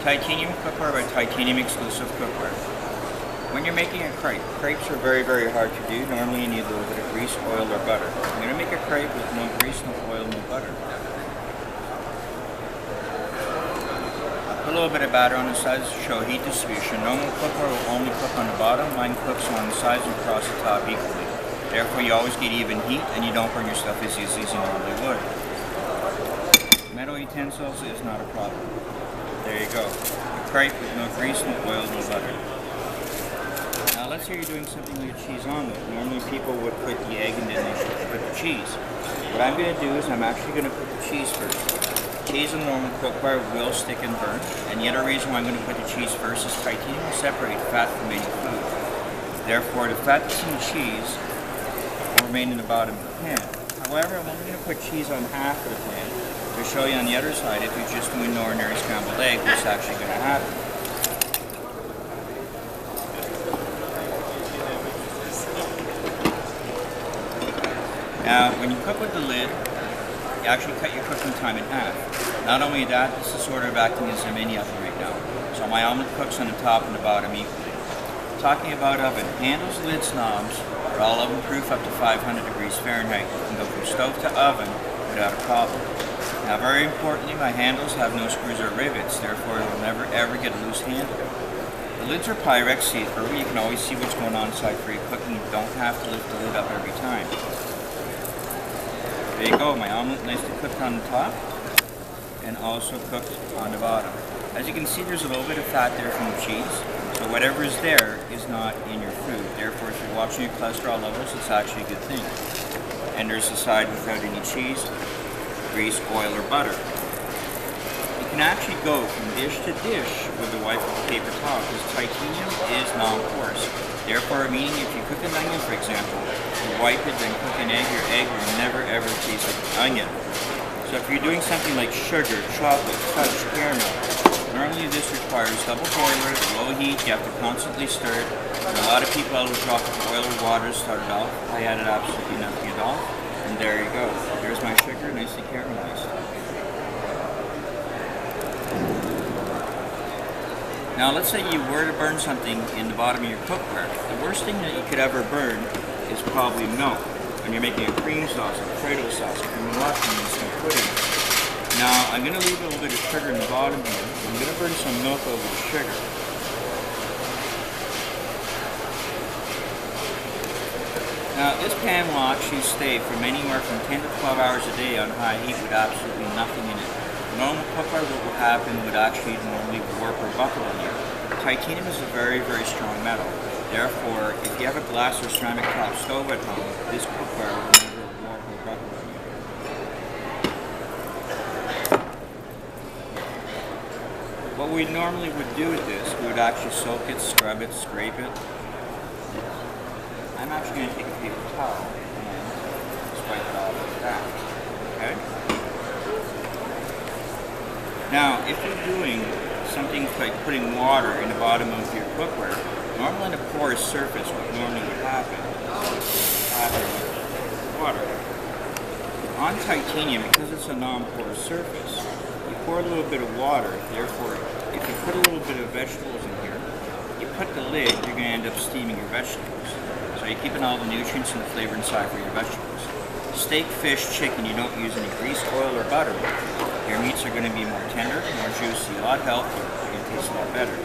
Titanium cookware by Titanium Exclusive Cookware. When you're making a crepe, crepes are very, very hard to do. Normally you need a little bit of grease, oil, or butter. I'm going to make a crepe with no grease, no oil, no butter. I'll put a little bit of batter on the sides to show heat distribution. Normal cookware will only cook on the bottom. Mine cooks on the sides and across the top equally. Therefore you always get even heat and you don't burn your stuff as easily as you normally would. Metal utensils is not a problem. There you go. A crepe with no grease, no oil, no butter. Now let's say you're doing something like a cheese omelet. Normally people would put the egg and then they should put the cheese. What I'm going to do is I'm actually going to put the cheese first. Cheese in normal cookware will stick and burn, and the other reason why I'm going to put the cheese first is titanium will separate fat from any food. Therefore the fat that's in the cheese will remain in the bottom of the pan. However, I'm only going to put cheese on half of the pan to show you on the other side if you're just doing an ordinary scrambled egg what's actually going to happen. Now, when you cook with the lid, you actually cut your cooking time in half. Not only that, this is sort of acting as a mini oven right now. So my omelet cooks on the top and the bottom equally. Talking about oven, handles, lids, knobs are all oven proof up to 500 degrees Fahrenheit. You can go from stove to oven without a problem. Now, very importantly, my handles have no screws or rivets, therefore it will never ever get a loose handle. The lids are Pyrex see-through. You can always see what's going on inside for your cooking. You don't have to lift the lid up every time. There you go, my omelet nicely cooked on the top and also cooked on the bottom. As you can see, there's a little bit of fat there from the cheese, so whatever is there is not in your food. Therefore, if you're watching your cholesterol levels, it's actually a good thing. And there's the side without any cheese, grease, oil, or butter. You can actually go from dish to dish with the wipe of a paper towel because titanium is non-porous. Therefore, meaning if you cook an onion, for example, you wipe it, then cook an egg, your egg will never ever taste like onion. So if you're doing something like sugar, chocolate, fudge, caramel, normally this requires double boiler, low heat, you have to constantly stir it. And a lot of people will drop with oil or water to start it off. I added absolutely nothing at all. And there you go. There's my sugar, nicely caramelized. Now let's say you were to burn something in the bottom of your cookware. The worst thing that you could ever burn is probably milk. When you're making a cream sauce, a potato sauce, a cream muffin, and some pudding. Now I'm going to leave a little bit of sugar in the bottom here. I'm going to burn some milk over the sugar. Now this pan will actually stay from anywhere from 10 to 12 hours a day on high heat with absolutely nothing in it. Normal cookware, what will happen would actually normally warp or buckle on you. Titanium is a very, very strong metal. Therefore, if you have a glass or ceramic top stove at home, this cookware will never warp or buckle on you. What we normally would do with this, we would actually soak it, scrub it, scrape it. I'm actually going to take a paper towel and just wipe it off like that. Okay? Now, if you're doing something like putting water in the bottom of your cookware, normally on a porous surface, what normally would happen is water. On titanium, because it's a non-porous surface, you pour a little bit of water. Therefore, if you put a little bit of vegetables in here, you put the lid, you're going to end up steaming your vegetables. So you're keeping all the nutrients and the flavor inside for your vegetables. Steak, fish, chicken, you don't use any grease, oil, or butter. Your meats are going to be more tender, more juicy, a lot healthier, and taste a lot better.